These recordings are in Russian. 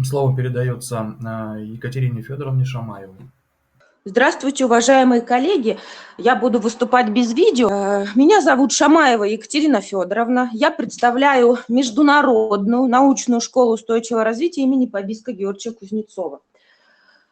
Слово передается Екатерине Федоровне Шамаевой. Здравствуйте, уважаемые коллеги. Я буду выступать без видео. Меня зовут Шамаева Екатерина Федоровна. Я представляю Международную научную школу устойчивого развития имени Побиска Георгия Кузнецова.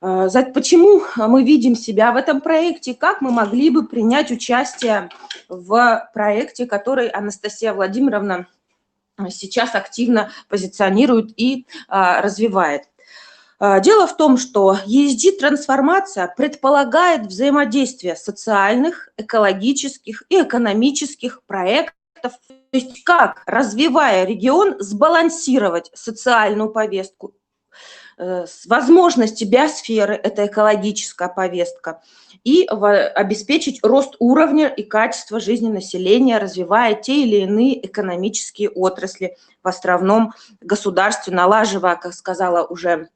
Почему мы видим себя в этом проекте? Как мы могли бы принять участие в проекте, который Анастасия Владимировна сейчас активно позиционирует и развивает? Дело в том, что ESG-трансформация предполагает взаимодействие социальных, экологических и экономических проектов, то есть как, развивая регион, сбалансировать социальную повестку, возможности биосферы, это экологическая повестка, и обеспечить рост уровня и качества жизни населения, развивая те или иные экономические отрасли в островном государстве, налаживая, как сказала уже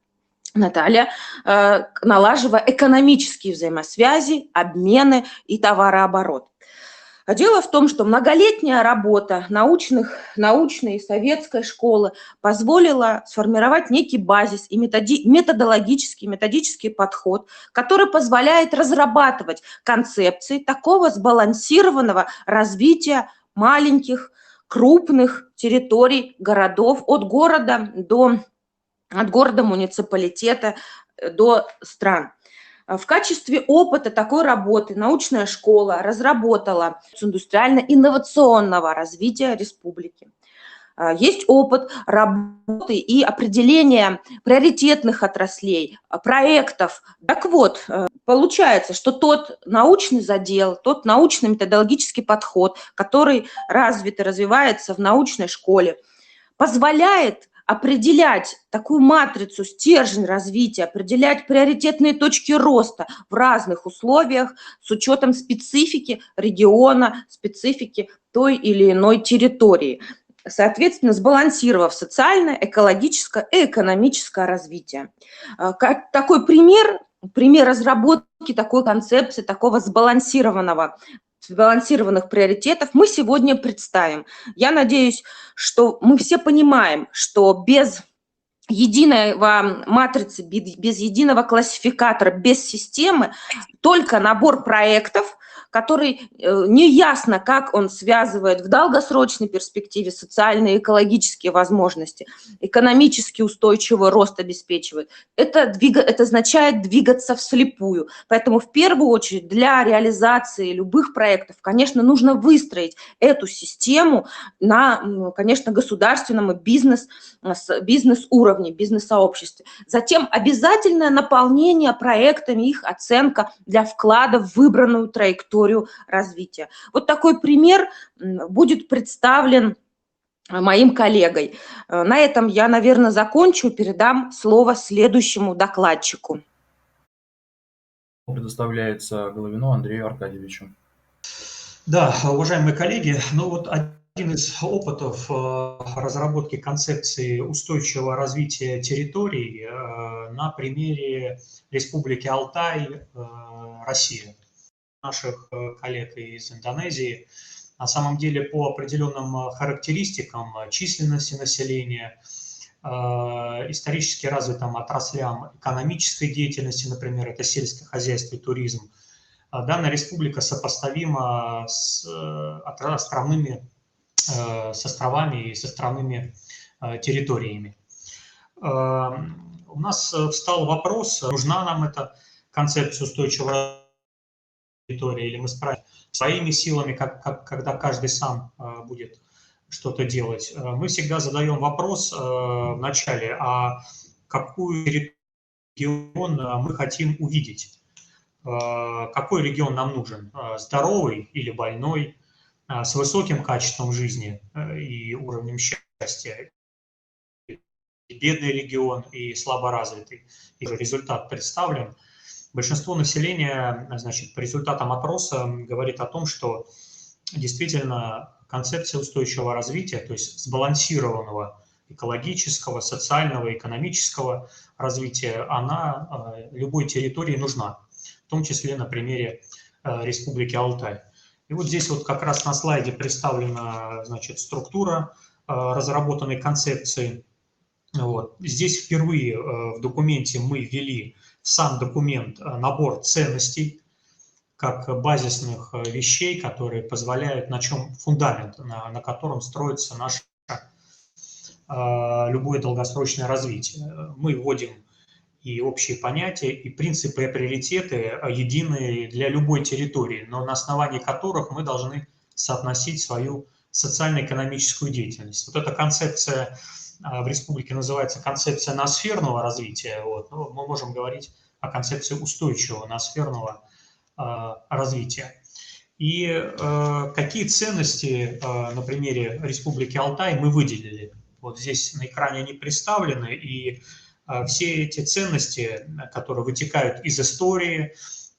Наталья, налаживая экономические взаимосвязи, обмены и товарооборот. Дело в том, что многолетняя работа научной и советской школы позволила сформировать некий базис и методический подход, который позволяет разрабатывать концепции такого сбалансированного развития маленьких, крупных территорий, городов, от города, муниципалитета до стран. В качестве опыта такой работы научная школа разработала индустриально-инновационного развития республики. Есть опыт работы и определения приоритетных отраслей, проектов. Так вот, получается, что тот научный задел, тот научно-методологический подход, который развит и развивается в научной школе, позволяет определять такую матрицу, стержень развития, определять приоритетные точки роста в разных условиях с учетом специфики региона, специфики той или иной территории. Соответственно, сбалансировав социальное, экологическое и экономическое развитие. Как такой пример разработки такой концепции, такого сбалансированных приоритетов мы сегодня представим. Я надеюсь, что мы все понимаем, что без единого матрицы, без единого классификатора, без системы, только набор проектов, который неясно, как он связывает в долгосрочной перспективе социальные и экологические возможности, экономически устойчивый рост обеспечивает. Это означает двигаться вслепую. Поэтому в первую очередь для реализации любых проектов, конечно, нужно выстроить эту систему на, конечно, государственном и бизнес-уровне, бизнес-сообществе. Затем обязательное наполнение проектами, их оценка для вклада в выбранную траекторию развития. Вот такой пример будет представлен моим коллегой. На этом я, наверное, закончу, передам слово следующему докладчику. Предоставляется Головину Андрею Аркадьевичу. Да, уважаемые коллеги, один из опытов разработки концепции устойчивого развития территорий на примере Республики Алтай, Россия. Наших коллег из Индонезии. На самом деле по определенным характеристикам численности населения, исторически развитым отраслям экономической деятельности, например, это сельское хозяйство и туризм, данная республика сопоставима с островами и с островными территориями. У нас встал вопрос, нужна нам эта концепция устойчивого территории, или мы справимся своими силами, когда каждый сам будет что-то делать. Мы всегда задаем вопрос вначале, а какую регион мы хотим увидеть, какой регион нам нужен, здоровый или больной, с высоким качеством жизни и уровнем счастья, бедный регион и слаборазвитый. И результат представлен. Большинство населения, значит, по результатам опроса говорит о том, что действительно концепция устойчивого развития, то есть сбалансированного экологического, социального, экономического развития, она любой территории нужна, в том числе на примере Республики Алтай. И вот здесь вот как раз на слайде представлена, значит, структура разработанной концепции. Вот. Здесь впервые в документе мы ввели в сам документ набор ценностей, как базисных вещей, которые позволяют, на чем фундамент, на котором строится наше любое долгосрочное развитие. Мы вводим и общие понятия, и принципы, и приоритеты единые для любой территории, но на основании которых мы должны соотносить свою социально-экономическую деятельность. Вот эта концепция в республике называется концепция ноосферного развития. Вот. Ну, мы можем говорить о концепции устойчивого ноосферного развития. И какие ценности на примере Республики Алтай мы выделили? Вот здесь на экране они представлены, и все эти ценности, которые вытекают из истории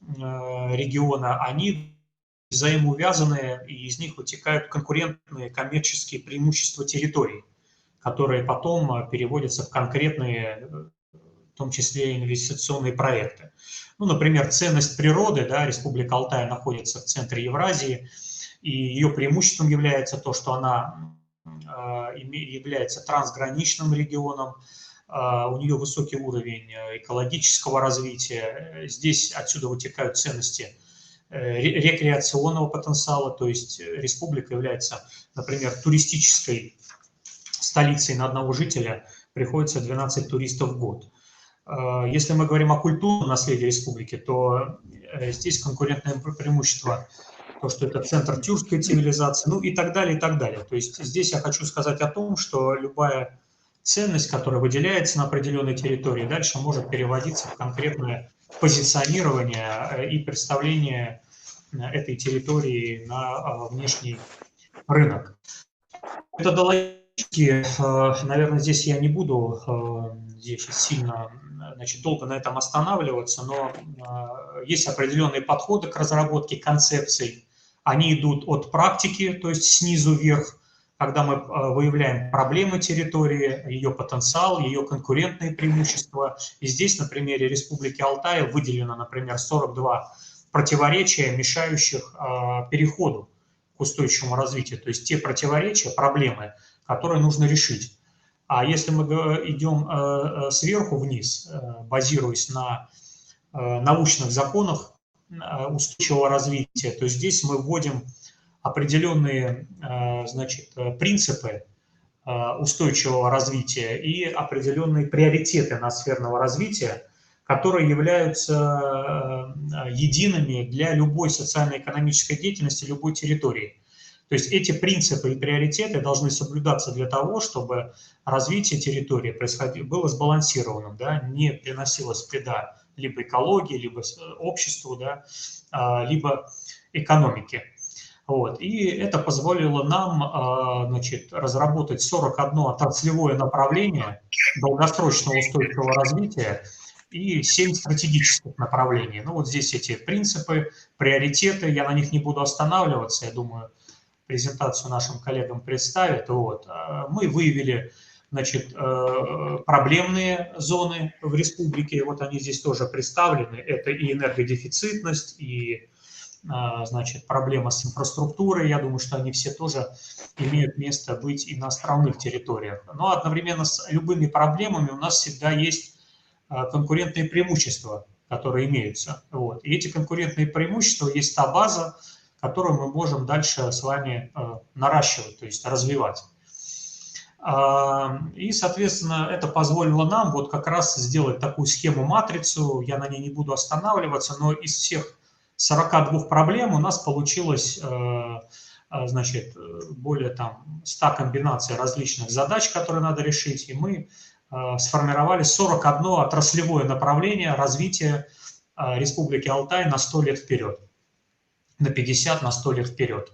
региона, они взаимоувязаны, и из них вытекают конкурентные коммерческие преимущества территорий, которые потом переводятся в конкретные, в том числе инвестиционные проекты. Ну, например, ценность природы, да, Республика Алтай находится в центре Евразии, и ее преимуществом является то, что она является трансграничным регионом, у нее высокий уровень экологического развития. Здесь отсюда вытекают ценности рекреационного потенциала, то есть республика является, например, туристической столицей на одного жителя, приходится 12 туристов в год. Если мы говорим о культурном наследии республики, то здесь конкурентное преимущество, то, что это центр тюркской цивилизации, ну и так далее, и так далее. То есть здесь я хочу сказать о том, что любая ценность, которая выделяется на определенной территории, дальше может переводиться в конкретное позиционирование и представление этой территории на внешний рынок. Методологически, наверное, здесь я не буду здесь сильно, значит, долго на этом останавливаться, но есть определенные подходы к разработке концепций. Они идут от практики, то есть снизу вверх, когда мы выявляем проблемы территории, ее потенциал, ее конкурентные преимущества. И здесь на примере Республики Алтай выделено, например, 42 противоречия, мешающих переходу к устойчивому развитию. То есть те противоречия, проблемы, которые нужно решить. А если мы идем сверху вниз, базируясь на научных законах устойчивого развития, то здесь мы вводим определенные, значит, принципы устойчивого развития и определенные приоритеты ноосферного развития, которые являются едиными для любой социально-экономической деятельности любой территории. То есть эти принципы и приоритеты должны соблюдаться для того, чтобы развитие территории было сбалансированным, да, не приносилось вреда либо экологии, либо обществу, да, либо экономике. Вот. И это позволило нам, значит, разработать 41 отраслевое направление долгосрочного устойчивого развития и 7 стратегических направлений. Ну вот здесь эти принципы, приоритеты, я на них не буду останавливаться, я думаю, презентацию нашим коллегам представят. Вот. Мы выявили, значит, проблемные зоны в республике, вот они здесь тоже представлены, это и энергодефицитность, и, значит, проблема с инфраструктурой, я думаю, что они все тоже имеют место быть и на островных территориях. Но одновременно с любыми проблемами у нас всегда есть конкурентные преимущества, которые имеются. Вот. И эти конкурентные преимущества есть та база, которую мы можем дальше с вами наращивать, то есть развивать. И, соответственно, это позволило нам вот как раз сделать такую схему-матрицу, я на ней не буду останавливаться, но из всех 42 проблем у нас получилось, значит, более там 100 комбинаций различных задач, которые надо решить, и мы сформировали 41 отраслевое направление развития Республики Алтай на 100 лет вперед, на 50, на 100 лет вперед.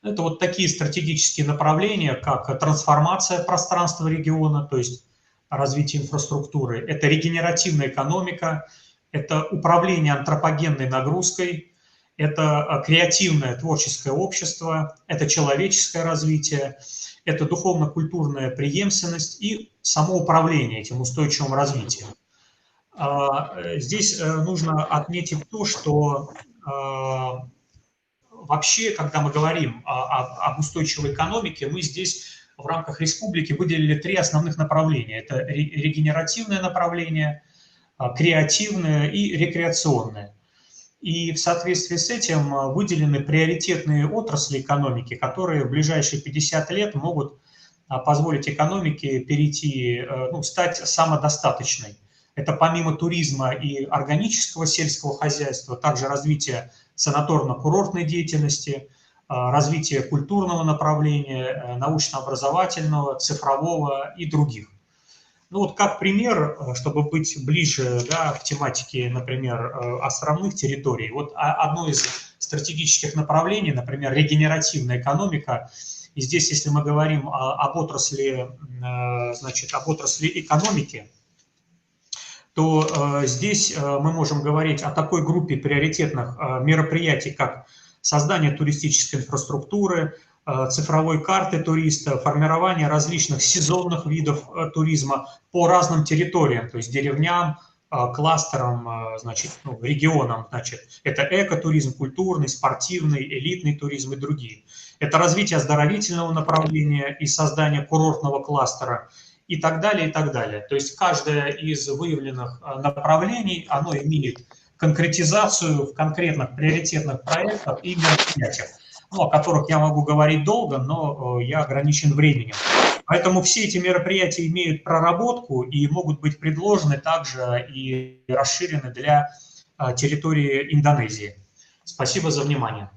Это вот такие стратегические направления, как трансформация пространства региона, то есть развитие инфраструктуры, это регенеративная экономика, это управление антропогенной нагрузкой, это креативное творческое общество, это человеческое развитие, это духовно-культурная преемственность и самоуправление этим устойчивым развитием. Здесь нужно отметить то, что вообще, когда мы говорим об устойчивой экономике, мы здесь в рамках республики выделили 3 основных направления. Это регенеративное направление, креативное и рекреационное. И в соответствии с этим выделены приоритетные отрасли экономики, которые в ближайшие 50 лет могут позволить экономике перейти, стать самодостаточной. Это помимо туризма и органического сельского хозяйства, также развитие санаторно-курортной деятельности, развитие культурного направления, научно-образовательного, цифрового и других. Как пример, чтобы быть ближе, да, к тематике, например, островных территорий, одно из стратегических направлений, например, регенеративная экономика. И здесь, если мы говорим об отрасли экономики, то здесь мы можем говорить о такой группе приоритетных мероприятий, как создание туристической инфраструктуры, цифровой карты туриста, формирование различных сезонных видов туризма по разным территориям, то есть деревням, кластерам, регионам. Это экотуризм, культурный, спортивный, элитный туризм и другие. Это развитие оздоровительного направления и создание курортного кластера и так далее, и так далее. То есть каждое из выявленных направлений, оно имеет конкретизацию в конкретных приоритетных проектах и мероприятиях, о которых я могу говорить долго, но я ограничен временем. Поэтому все эти мероприятия имеют проработку и могут быть предложены также и расширены для территории Индонезии. Спасибо за внимание.